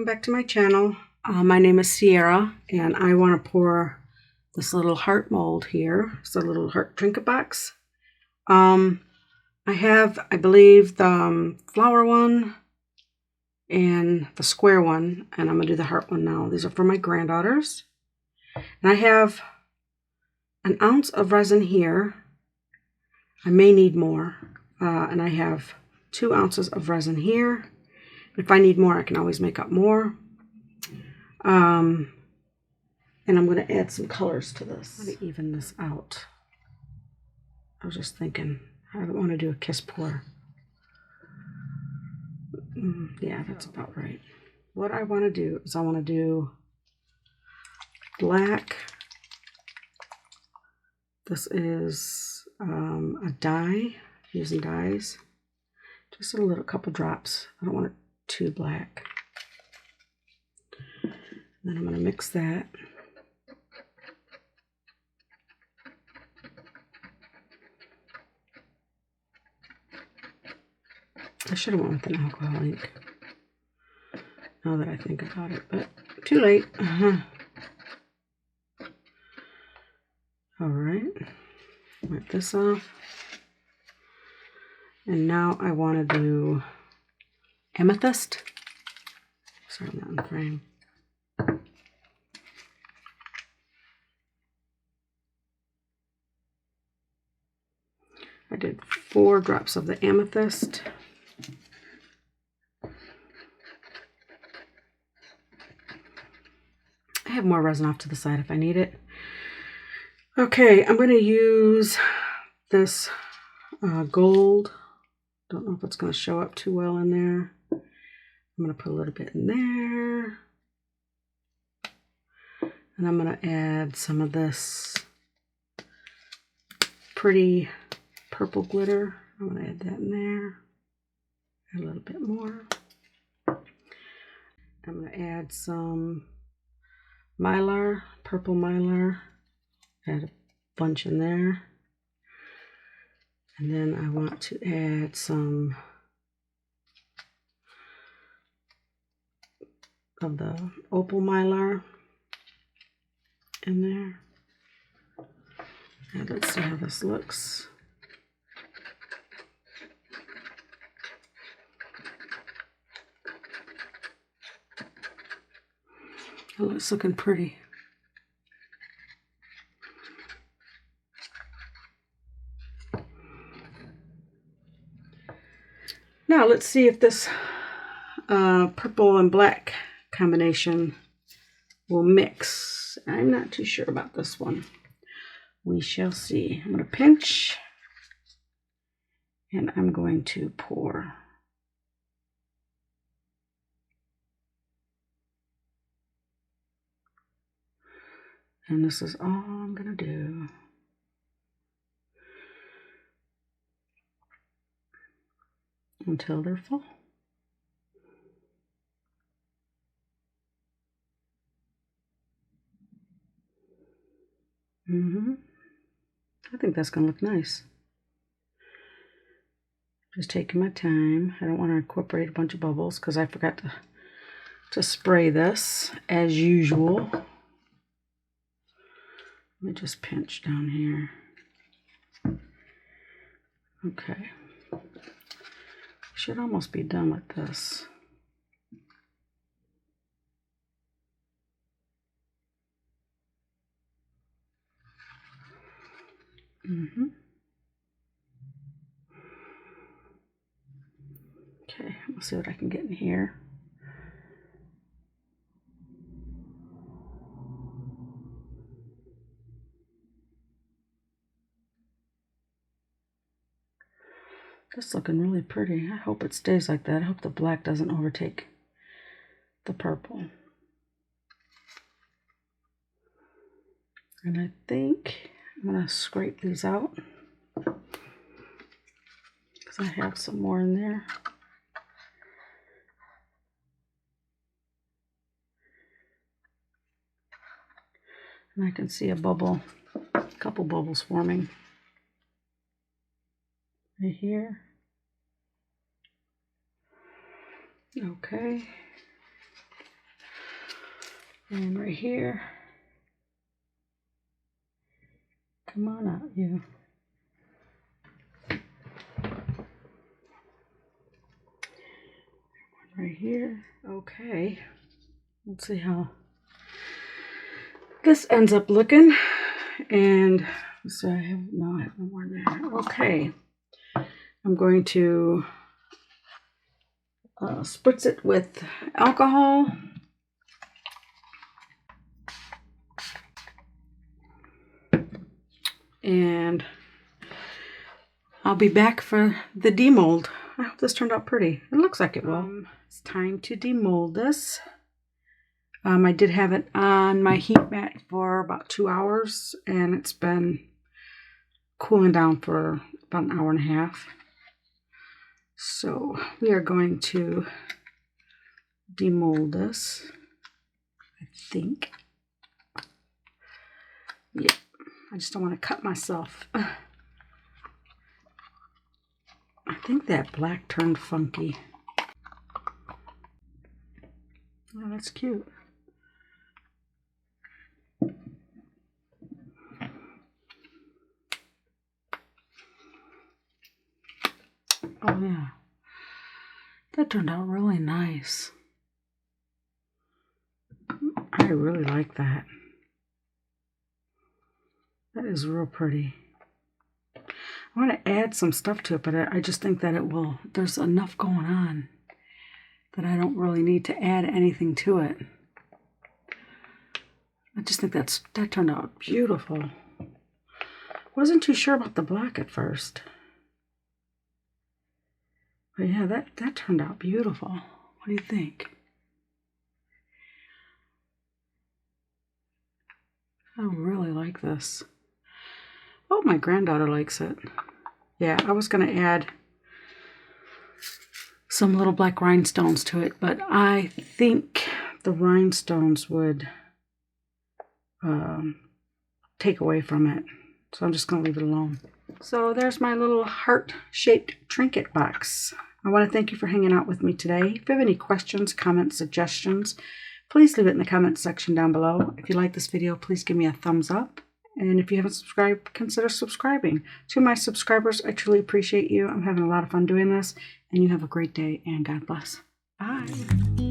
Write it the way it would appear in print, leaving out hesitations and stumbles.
back to my channel. My name is Sierra, and I want to pour this little heart mold here. It's a little heart trinket box. I have, I believe, the flower one and the square one, and I'm going to do the heart one now. These are for my granddaughters. And I have an ounce of resin here. I may need more. And I have 2 ounces of resin here. If I need more, I can always make up more. And I'm going to add some colors to this. Let me even this out. I was just thinking, I don't want to do a kiss pour. Yeah, that's about right. What I want to do is I want to do black. This is a dye, using dyes. Just a little couple drops. I don't want it too black. Then I'm going to mix that. I should have went with an alcohol ink, now that I think about it, but too late. All right, wipe this off. And now I want to do amethyst. Sorry, I'm not in the frame. I did 4 drops of the amethyst. I have more resin off to the side if I need it. Okay, I'm going to use this gold. Don't know if it's going to show up too well in there. I'm going to put a little bit in there. And I'm going to add some of this pretty purple glitter. I'm going to add that in there. Add a little bit more. I'm going to add some mylar, purple mylar. Add a bunch in there. And then I want to add some of the opal mylar in there. And let's see how this looks. Oh, it's looking pretty. Now let's see if this purple and black combination will mix. I'm not too sure about this one. We shall see. I'm going to pinch and I'm going to pour. And this is all I'm going to do. Until they're full. I think that's going to look nice. Just taking my time. I don't want to incorporate a bunch of bubbles because I forgot to spray this as usual. Let me just pinch down here. Okay. Should almost be done with this. Okay, we'll see what I can get in here. This is looking really pretty. I hope it stays like that. I hope the black doesn't overtake the purple. And I think I'm going to scrape these out because I have some more in there. And I can see a bubble, a couple bubbles forming right here. Okay. And right here. Come on out, you. Right here. Okay. Let's see how this ends up looking. And so I have no more there. Okay. I'm going to spritz it with alcohol. And I'll be back for the demold. I hope this turned out pretty. It looks like it will. It's time to demold this. I did have it on my heat mat for about 2 hours, and it's been cooling down for about an hour and a half. So we are going to demold this, I think. Yeah, I just don't want to cut myself. I think that black turned funky. Oh, that's cute. Oh yeah, that turned out really nice. I really like that. That is real pretty. I want to add some stuff to it, but I just think that it will, there's enough going on that I don't really need to add anything to it. I just think that turned out beautiful. Wasn't too sure about the black at first. But yeah, that turned out beautiful. What do you think? I really like this. Oh, my granddaughter likes it. Yeah, I was going to add some little black rhinestones to it, but I think the rhinestones would take away from it. So I'm just going to leave it alone. So there's my little heart-shaped trinket box. I want to thank you for hanging out with me today. If you have any questions, comments, suggestions, please leave it in the comments section down below. If you like this video, please give me a thumbs up. And if you haven't subscribed, consider subscribing. To my subscribers, I truly appreciate you. I'm having a lot of fun doing this. And you have a great day, and God bless. Bye.